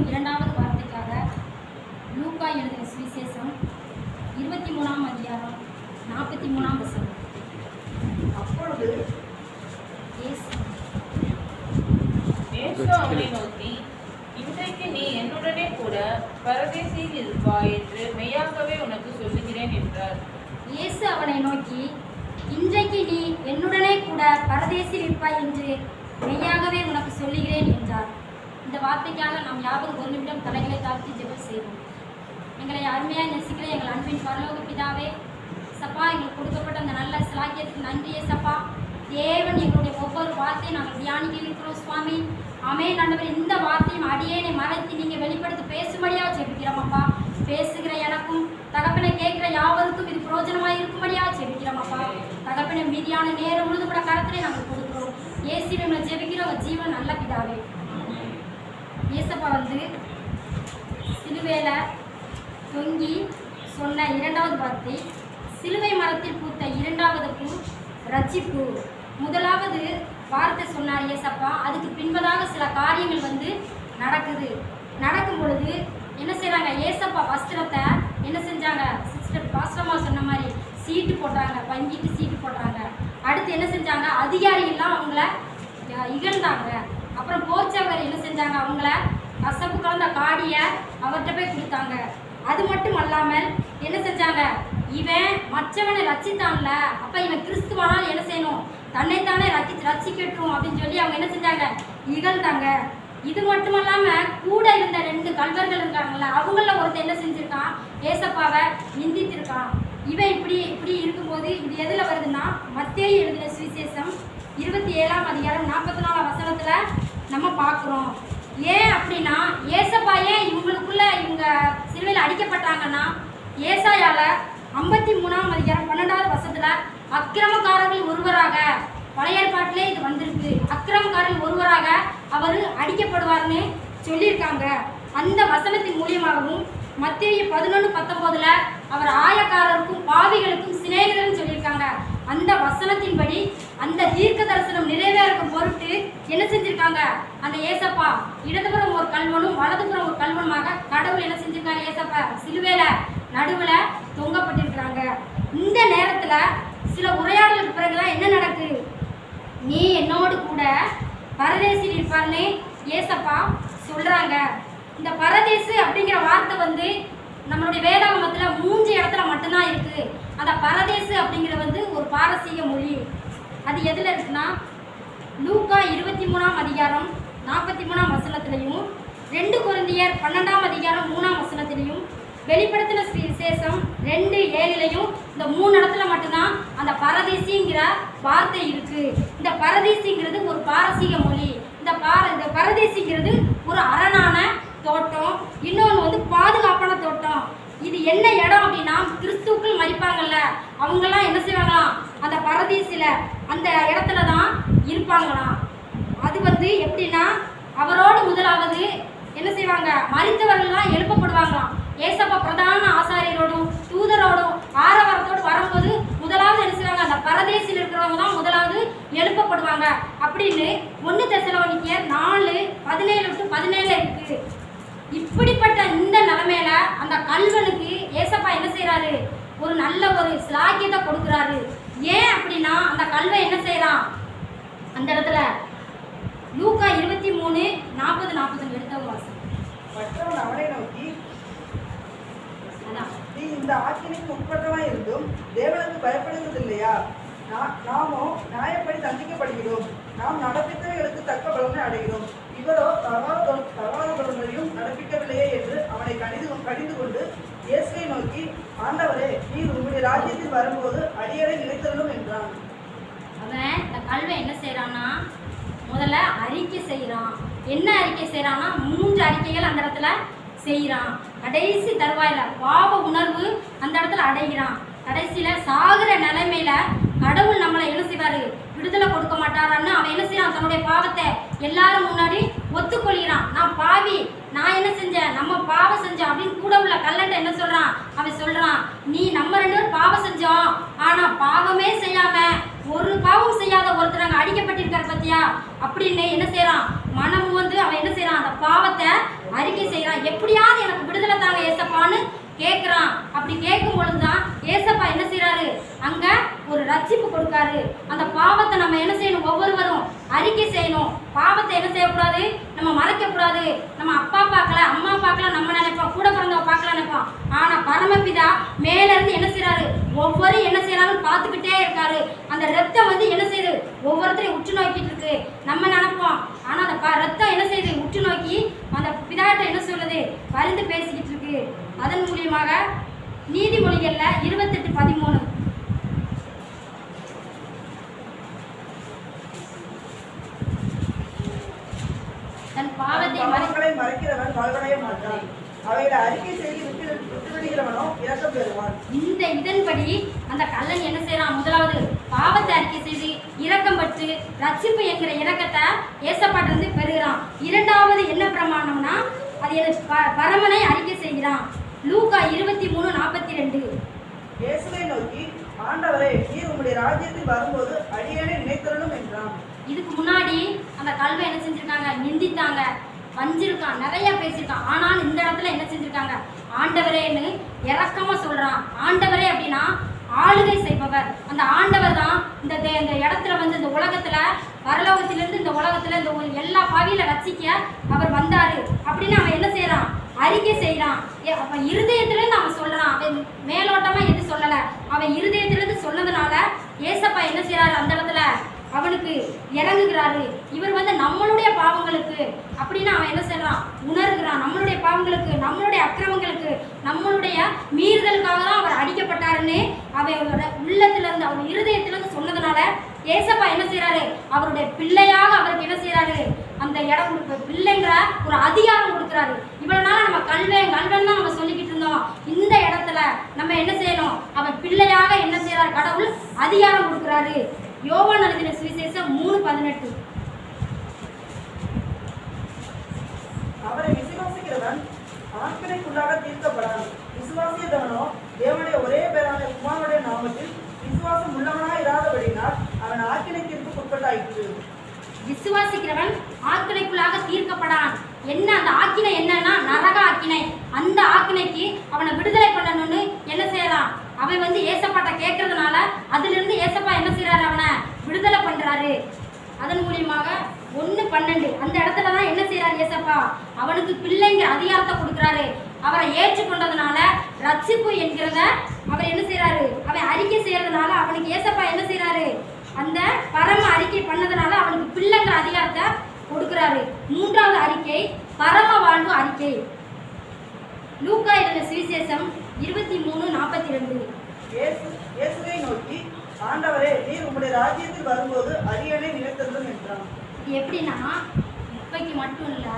வாசிக்கும் இரண்டாவது வார்த்தைக்காக லூக்கா எழுதின சுவிசேஷம் 23ஆம் அதிகாரம் 43ஆம் வசனம். அப்பொழுது இயேசு அவனை நோக்கி, இன்றைக்கு நீ என்னுடனே கூட பரதேசியில் இருப்பாய் என்று மெய்யாகவே உனக்கு சொல்லுகிறேன் என்றார். இயேசு அவனை நோக்கி, இன்றைக்கு நீ என்னுடனே கூட பரதேசில் இருப்பாய் என்று மெய்யாகவே உனக்கு சொல்லுகிறேன் என்றார். இந்த வார்த்தைக்காக நாம் யாவரும் ஒரு நிமிடம் தலைகளை தாழ்த்தி ஜெபம் செய்வோம். எங்களை அருமையாக நேசிக்கிற எங்கள் அன்பின் பரலோக பிதாவே, சப்பா, எங்களுக்கு கொடுக்கப்பட்ட அந்த நல்ல சிலாக்கியத்துக்கு நன்றியே சப்பா. தேவன் எங்களுடைய ஒவ்வொரு வார்த்தையும் நாங்கள் தியானிக்க இருக்கிறோம் சுவாமி. ஆமென் ஆண்டவரே. இந்த வார்த்தையும் அடியேனை மறைத்து நீங்கள் வெளிப்படுத்தி பேசும்படியாக ஜெபிக்கிறோம் அப்பா. பேசுகிற எனக்கும் தகப்பனை கேட்கிற யாவருக்கும் இது பிரயோஜனமாக இருக்கும்படியாக ஜெபிக்கிறோம் அப்பா. தகப்பனை மீதியான நேரம் முழுது கூட கரத்திலே நாங்கள் கொடுக்குறோம். இயேசுவை நம்ம ஜெபிக்கிறோம். ஜீவன் நல்ல பிதாவே. இயேசப்பா சிலுவையில தொங்கி சொன்ன இரண்டாவது வார்த்தை, சிலுவை மரத்தில் பூத்த இரண்டாவது பூ ரட்சிப்பு. முதலாவது வார்த்தை சொன்னார் இயேசப்பா. அதுக்கு பின்பதாக சில காரியங்கள் நடக்கும் பொழுது என்ன செய்கிறாங்க, இயேசப்பா வஸ்திரத்தை என்ன செஞ்சாங்க, சிஸ்டர் பாஸ்டமா சொன்ன மாதிரி சீட்டு போட்டாங்க, பங்கிட்டு சீட்டு போட்டாங்க. அடுத்து என்ன செஞ்சாங்க, அதிகாரிகள்லாம் அவங்கள இகழ்ந்தாங்க. அப்புறம் போர்ச்சவர் என்ன செஞ்சாங்க, அவங்கள கசப்பு கலந்த காடியை அவர்கிட்ட போய் கொடுத்தாங்க. அது மட்டும் அல்லாமல் என்ன செஞ்சாங்க, இவன் மற்றவனை ரட்சித்தான்ல, அப்போ இவன் கிறிஸ்துவானால் என்ன செய்யணும், தன்னைத்தானே ரட்சிக்கட்டும் அப்படின்னு சொல்லி அவங்க என்ன செஞ்சாங்க, இகழ்ந்தாங்க. இது மட்டும் இல்லாமல் கூட இருந்த 2 கல்வர்கள் இருக்காங்கல்ல, அவங்கள ஒருத்தர் என்ன செஞ்சுருக்கான், ஏசப்பாவை நிந்தித்திருக்கான். இவன் இப்படி இருக்கும்போது இது எதில் வருதுன்னா, மத்தேயு எழுதின சுவிசேஷம் 27ஆம் அதிகாரம் 44ஆம் வசனத்தில் நம்ம பார்க்குறோம். ஏன் அப்படின்னா, ஏசப்பா ஏன் இவங்க சிலுவையில் அடிக்கப்பட்டாங்கன்னா, ஏசாயால 53ஆம் அதிகாரம் 12ஆவது வசனத்தில் அக்கிரமக்காரர்கள் ஒருவராக, பழைய ஏற்பாட்டிலே இது வந்திருக்கு, அக்கிரமக்காரர்கள் ஒருவராக அவர் அடிக்கப்படுவார்னு சொல்லியிருக்காங்க. அந்த வசனத்தின் மூலியமாகவும் மத்தேயு 11:19 அவர் ஆயக்காரருக்கும் பாவிகளுக்கும் சிநேகிதர்னு சொல்லியிருக்காங்க. அந்த வசனத்தின்படி அந்த தீர்க்க தரிசனம் நிறைவேறும் பொருட்டு என்ன செஞ்சிருக்காங்க, அந்த ஏசப்பா இடதுபுறம் ஒரு கல்வனும் வலதுபுறம் ஒரு கல்வனுமாக கடவுள் என்ன செஞ்சிருக்காரு, ஏசப்பா சிலுவையில நடுவில் தொங்கப்பட்டிருக்கிறாங்க. இந்த நேரத்தில் சில உரையாடலுக்கு பிறகுதான் என்ன நடக்குது, நீ என்னோடு கூட பரதேசில் இருப்பார்னு ஏசப்பா சொல்கிறாங்க. இந்த பரதேசு அப்படிங்கிற வார்த்தை நம்மளுடைய வேதாகமத்தில் 3 இடத்துல மட்டும்தான் இருக்குது. அந்த பரதேசு அப்படிங்கிறது ஒரு பாரசீக மொழி. அது எதில் இருக்குன்னா, லூக்கா 23ஆம் அதிகாரம் 43ஆம் வசனத்திலையும், 2 கொரிந்தியர் 12ஆம் அதிகாரம் 3ஆம் வசனத்திலையும், வெளிப்படுத்தின விசேஷம் 2:7 இந்த 3 இடத்துல மட்டும்தான் அந்த பரதேசிங்கிற வார்த்தை இருக்குது. இந்த பரதேசிங்கிறது ஒரு பாரசீக மொழி. இந்த பரதேசிங்கிறது ஒரு அரணான தோட்டம், இன்னொன்று பாதுகாப்பான தோட்டம். இது என்ன இடம் அப்படின்னா, கிறிஸ்துக்கள் மரிப்பாங்கல்ல, அவங்கெல்லாம் என்ன செய்வாங்களாம், அந்த பரதீசில் அந்த இடத்துல தான் இருப்பாங்களாம். அது எப்படின்னா, அவரோடு முதலாவது என்ன செய்வாங்க, மரித்தவர்கள்லாம் எழுப்பப்படுவாங்களாம். ஏசப்பா பிரதான ஆசாரியரோடும் தூதரோடும் ஆரவாரத்தோடு வரும்போது முதலாவது என்ன செய்வாங்க, அந்த பரதேசில் இருக்கிறவங்க தான் முதலாவது எழுப்பப்படுவாங்க அப்படின்னு 1 தெசலோனிக்கேயர் 4:17-17 இருக்கு. இப்படிப்பட்ட இந்த நிலைமையில அந்த கல்வனுக்கு ஏசப்பா என்ன செய்யறாரு, ஒரு நல்ல ஒரு சிலாக்கியத்தை கொடுக்குறாரு. ஏன் அப்படின்னா, அந்த கல்வன் என்ன செய்யறான், அந்த இடத்துல லூக்கா 23:40-40 எடுத்த வாசம். மற்றவன் அவனை நோக்கி, நீ இந்த ஆக்கினைக்கு உட்பட்டவன் இருந்தும் தேவனுக்கு பயப்படுவதில்லையா? நாமோ நியாயப்படி தண்டிக்கப்படுகிறோம். நாம் நடப்பித்தவைகளுக்கு தக்க பலனை அடைகிறோம். இவரோ தவறானவர்களையும் நடப்பிக்கவில்லையே என்று அவனை கடிந்து கொண்டு இயேசுவை நோக்கி, ஆண்டவரே, நீர் உங்களுடைய ராஜ்யத்தில் வரும்போது அடியரை நிலைத்தருளும் என்றான். அவன் இந்த கல்வன் என்ன செய்யறான்னா, முதல்ல அறிக்கை செய்யறான். என்ன அறிக்கை செய்யறான்னா, 3 அறிக்கைகள் அந்த இடத்துல செய்கிறான். கடைசி தருவாயில பாவ உணர்வு அந்த இடத்துல அடைகிறான். கடைசியில் சாகிற நிலைமையில கடவுள் நம்மளை என்ன செய்வாரு, விடுதலை கொடுக்க மாட்டாரான்னு அவன் என்ன செய்யறான், தன்னுடைய பாவத்தை எல்லாரும் முன்னாடி ஒத்துக்கொள்கிறான். நான் பாவி, நான் என்ன செஞ்சேன், நம்ம பாவம் செஞ்சோம் அப்படின்னு கூட உள்ள கல்லன்ட்ட என்ன சொல்றான், அவன் சொல்றான், நீ நம்ம 2 பேரும் பாவம் செஞ்சோம், ஆனா பாவமே செய்யாம ஒரு பாவம் செய்யாத ஒருத்தர் அங்கே அடிக்கப்பட்டிருக்காரு பத்தியா அப்படின்னு என்ன செய்யறான், மனம் அவன் என்ன செய்யறான், அந்த பாவத்தை அறிக்கை செய்யறான், எப்படியாவது எனக்கு விடுதலை தாங்க ஏசப்பான்னு கேட்குறான். அப்படி கேட்கும் பொழுதுதான் ஏசப்பா என்ன செய்யறாரு, அங்க ஒரு ரட்சிப்பு கொடுக்காரு. அந்த பாவத்தை நம்ம என்ன செய்யணும், ஒவ்வொருவரும் அறிக்கை செய்யணும். பாவத்தை என்ன செய்யக்கூடாது, நம்ம மறைக்க கூடாது. நம்ம அப்பா பார்க்கல, அம்மா பார்க்கல, நம்ம நினைப்போம், கூட பிறந்தவங்க பார்க்கல நினைப்போம். ஆனா பரமபிதா மேல இருந்து என்ன செய்யறாரு, ஒவ்வொரு என்ன செய்யறாருன்னு பார்த்துக்கிட்டே இருக்காரு. அந்த ரத்தம் வந்து என்ன செய்யுது, ஒவ்வொருத்தரையும் உற்று நோக்கிட்டு இருக்கு. நம்ம நினைப்போம், ஆனா அந்த ரத்தம் என்ன செய்யுது, உற்று நோக்கி அந்த பிதாட்ட என்ன சொல்லுது, பரிந்து பேசிக்கிட்டு இருக்கு. அதன் மூலியமாக நீதிமொழிகள்ல 28:13 தன் பாவங்களை மறைக்கிறவன் வாழ்வடைய மாட்டான், அவைகளை அறிக்கை செய்து விட்டுவிடுகிறவனோ இரக்கம் பெறுவான். இதன்படி அந்த கள்ளன் என்ன செய்யறான், முதலாவது பாவத்தை அறிக்கை செய்து இரக்கம் பற்று ரட்சிப்பு என்கிற இரக்கத்தை ஏசப்பாட்டிலிருந்து பெறுகிறான். இரண்டாவது என்ன பிரமாணம்னா, அது பரமனை அறிக்கை செய்கிறான். லூக்கா 23:42 இயேசுவை நோக்கி, ஆண்டவரே, நீர் உம்முடைய ராஜ்யத்தில் வரும்போது அடியேனை நினைத்தருளும் என்றான். இதுக்கு முன்னாடி அந்த கல்வை என்ன செஞ்சிருக்காங்க, நிந்தித்தாங்க, வஞ்சிருக்கான், நிறைய பேசியிருக்கான். ஆனால் இந்த இடத்துல என்ன செஞ்சிருக்காங்க, ஆண்டவரேன்னு இறக்கமா சொல்றான். ஆண்டவரே அப்படின்னா ஆளுகை செய்பவர். அந்த ஆண்டவர் தான் இந்த இடத்துல வந்து இந்த உலகத்துல, பரலோகத்திலிருந்து இந்த உலகத்துல இந்த எல்லா பாவியில ரட்சிக்க அவர் வந்தாரு அப்படின்னு அவன் என்ன செய்யறான், அறிக்கை செய்யறான். அப்ப இருதயத்திலிருந்து அவன் சொல்றான், அவன் மேலோட்டமா எது சொல்லல, அவன் இருதயத்திலிருந்து சொன்னதுனால ஏசப்பா என்ன செய்யறாரு, அந்த இடத்துல அவனுக்கு இறங்குகிறாரு. இவர் வந்து நம்மளுடைய பாவங்களுக்கு அப்படின்னு அவன் என்ன செய்யறான், உணர்கிறான். நம்மளுடைய பாவங்களுக்கு, நம்மளுடைய அக்கிரமங்களுக்கு, நம்மளுடைய மீறுதலுக்காக தான் அவர் அடிக்கப்பட்டாருன்னு அவரோட உள்ளத்திலிருந்து, அவர் இருதயத்திலிருந்து சொன்னதுனால ஏசப்பா என்ன செய்யறாரு, அவருடைய பிள்ளையாக அவருக்கு என்ன செய்யறாரு, அந்த இடம் கொடுக்க, பிள்ளைங்கிற ஒரு அதிகாரம் கொடுக்குறாரு. இவ்வளவு நாள் நம்ம கல்வன் தான் நம்ம சொல்லிக்கிட்டு இருந்தோம். இந்த இடத்துல நம்ம என்ன செய்யணும், அவன் பிள்ளையாக என்ன செய்யறாரு, கடவுள் அதிகாரம் கொடுக்குறாரு. யோவான் எழுதின சுவிசேஷம் 3:18 அவரை விசுவாசிக்கிறவன் ஆக்கினைக்குள்ளாக தீர்க்கப்படான், விசுவாசியதவனோ தேவனுடைய ஒரே பேரான குமாரனுடைய நாமத்தில் விசுவாசம் உள்ளவனாய் இராதபடினால் அவன் ஆக்கினை தீர்ப்புக்கு உட்பட்டாயிற்று. விசுவாசிக்கிறவன் ஆக்கினைக்குள்ளாக தீர்க்கப்படான். என்ன அந்த ஆக்கினை, என்னன்னா நரக ஆக்கினை. அந்த ஆக்கினைக்கு அவனை விடுதலை பண்ணணும்னு என்ன செய்யறான், அவன் வந்து ஏசப்பாட்ட கேட்கறதுனால அதுல இருந்து ஏசப்பா என்ன செய்யறாரு, அவனை விடுதலை பண்றாரு. அதன் மூலியமாக 1:12 அந்த இடத்துலதான் என்ன செய்யறாரு ஏசப்பா, அவனுக்கு பிள்ளைங்க அதிகாரத்தை கொடுக்குறாரு. அவரை ஏற்றுக்கொண்டதுனால ரட்சிப்பு என்கிறத அவர் என்ன செய்யறாரு, அவன் அறிக்கை செய்யறதுனால அவனுக்கு ஏசப்பா என்ன செய்யறாரு, அந்த பரம அறிக்கை பண்ணதுனால அவனுக்கு பிள்ளைங்கிற அதிகாரத்தை கொடுக்கிறாரு. மூன்றாவது அறிக்கை பரம வாழ்வு அறிக்கை. லூக்கா எழுதின சுவிசேஷம் 23:42 இயேசுவை நோக்கி, ஆண்டவரே, நீர் உம்முடைய ராஜ்யத்தில் வரும்போது அரியணை நினைத்தருளும் என்றான். இது எப்படின்னா, இப்பைக்கு மட்டும் இல்ல,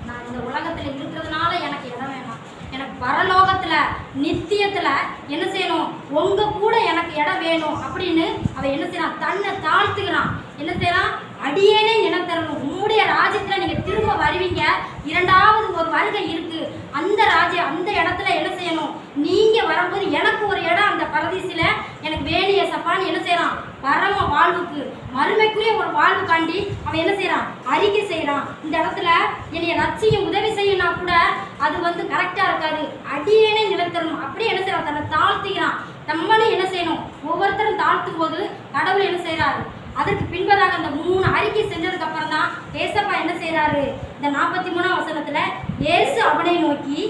நான் இந்த உலகத்துல இருக்கிறதுனால எனக்கு இடம் வேணாம், எனக்கு பரலோகத்துல நித்தியத்துல என்ன செய்யணும், உங்க கூட எனக்கு இடம் வேணும் அப்படின்னு அவன் என்ன செய்யறான், தன்னை தாழ்த்துக்கிறான். என்ன செய்யறான், அடியேனே நினைத்தரணும், உங்களுடைய ராஜ்யத்துல நீங்க திரும்ப வருவீங்க, இரண்டாவது ஒரு வருகை இருக்கு, அந்த ராஜ்யம் அந்த இடத்துல என்ன செய்யணும், நீங்க வரும்போது எனக்கு ஒரு இடம் அந்த பரதீசில எனக்கு வேணிய சப்பான்னு என்ன செய்யறான், பரம வாழ்வுக்கு மறுமைக்குரிய ஒரு வாழ்வு காண்டி அவன் என்ன செய்யறான், அறிக்கை செய்யறான். இந்த இடத்துல என்னைய ரட்சியும் உதவி செய்யணும்னா கூட அது வந்து கரெக்டா இருக்காது, அடியேனே நிலைத்தரணும் அப்படி என்ன செய்யறான், தன்னை தாழ்த்திக்கிறான். நம்மளும் என்ன செய்யணும், ஒவ்வொருத்தரும் தாழ்த்தும் போது கடவுள் என்ன செய்யறாரு, அதற்கு பின்பதாக அந்த 3 அறிக்கை செஞ்சதுக்கு அப்புறம் தான் ஏசப்பா என்ன செய்யறாரு, இந்த 43ஆம் வசனத்துல இயேசு அவனை நோக்கி,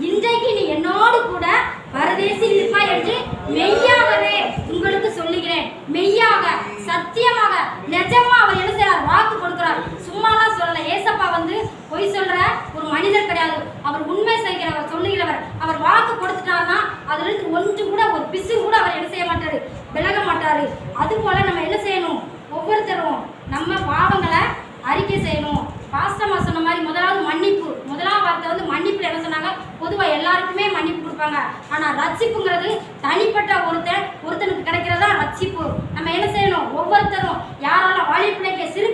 இன்றைக்கு நீ என்னோடு கூட பரதேசில் இருப்பாய் என்று மெய்யாகவே உங்களுக்கு சொல்லுகிறேன். மெய்யாக, சத்தியமாக, நிஜமா அவர் என்ன செய்யறார், வாக்கு கொடுக்கிறார். சும்மாலாம் சொல்லல. ஏசப்பா வந்து பொய் சொல்ற ஒரு மனிதர் கிடையாது, அவர் உண்மை செய்கிறவர், சொல்லுகிறவர். அவர் வாக்கு கொடுத்துட்டாருன்னா அதுல இருந்து ஒன்று கூட, ஒரு பிசு கூட அவர் என்ன செய்ய மாட்டாரு, விலக மாட்டாரு. அது போல நம்ம என்ன செய்யணும், ஒவ்வொருத்தரும் நம்ம பாவங்களை அறிக்கை செய்யணும். பாஸ்டமா சொன்ன மாதிரி முதலாவது மன்னிப்பு. முதலாவது வார்த்தை வந்து மன்னிப்புல என்ன சொன்னாங்க, பொதுவாக எல்லாருக்குமே மன்னிப்பு கொடுப்பாங்க. ஆனால் ரட்சிப்புங்கிறது தனிப்பட்ட ஒருத்தனுக்கு கிடைக்கிறதா ரட்சிப்பு. நம்ம என்ன செய்யணும், ஒவ்வொருத்தரும் யாரெல்லாம் வாலி பிள்ளைக்கு, சிறு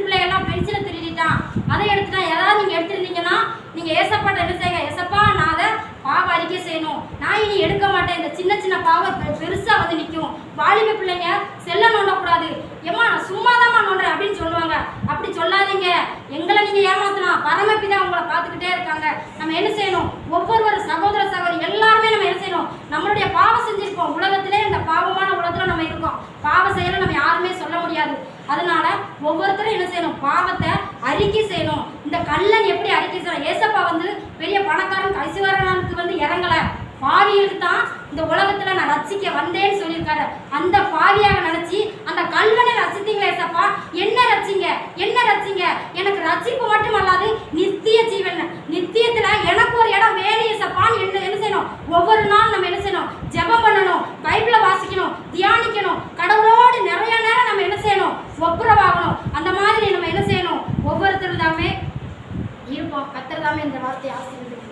பிள்ளைகள்லாம் பென்சிலை திருடிட்டான், அதை எடுத்துட்டா, யாராவது நீங்கள் எடுத்துருந்தீங்கன்னா நீங்கள் ஏசப்பாட்ட என்ன செய்யுங்க, ஏசப்பா நான் அதை பாவ அறிக்கை செய்யணும், நான் இனி எடுக்க மாட்டேன், இந்த சின்ன சின்ன பாவம் பெருசாக வந்து நிற்கும். வாலிப பிள்ளைங்க செல்ல நோண்டக்கூடாது, ஏமா நான் சும்மாதாம்மா நோண்டுறேன் அப்படின்னு சொல்லுவாங்க. அப்படி சொல்லாதீங்க, எங்களை நீங்கள் ஏமாத்தலாம், பரமபிதா உங்களை பார்த்துக்கிட்டே இருக்காங்க. நம்ம என்ன செய்யணும்? ஒவ்வொரு சகோதர சகோதரி எல்லாருமே நம்ம என்ன செய்யணும்? நம்மளுடைய பாவம் செஞ்சிருப்போம். உலகத்திலே இந்த பாவமான உலகத்துல நம்ம இருக்கோம். பாவ செயலை நம்ம யாருமே சொல்ல முடியாது. அதனால ஒவ்வொருத்தரும் என்ன செய்யணும்? பாவத்தை அறிக்கை செய்யணும். இந்த கள்ளன் எப்படி அறிக்கை செய்யணும்? ஏசப்பா வந்து பெரிய பணக்காரன் ஐஸ்வர்யனுக்கு வந்து இறங்கல, பாவிகளுக்கு தான் இந்த உலகத்துல நான் ரட்சிக்க வந்தேன்னு சொல்லியிருக்காரு. அந்த பாவியாக நினைச்சு அந்த கல்வனை ரசித்தீங்களே ஏசப்பா, என்ன ரட்சிங்க, என்ன ரட்சிங்க. எனக்கு ரட்சிப்பு மட்டும் அல்லாது நித்திய ஜீவன், நித்தியத்துல எனக்கு ஒரு இடம் வேணும் ஏசப்பான்னு என்ன செய்யணும்? ஒவ்வொரு நாள் நம்ம என்ன செய்யணும்? ஜெபம் பண்ணணும், பைபிளை வாசிக்கணும், தியானிக்கணும், கடவுளோடு நிறைய நேரம் நம்ம என்ன செய்யணும்? ஒப்புரவாகணும். அந்த மாதிரி நம்ம என்ன செய்யணும்? ஒவ்வொருத்தரும் தாமே இருப்போம். கர்த்தர் தாமே இந்த வார்த்தையை ஆசீர்வதிப்பார்.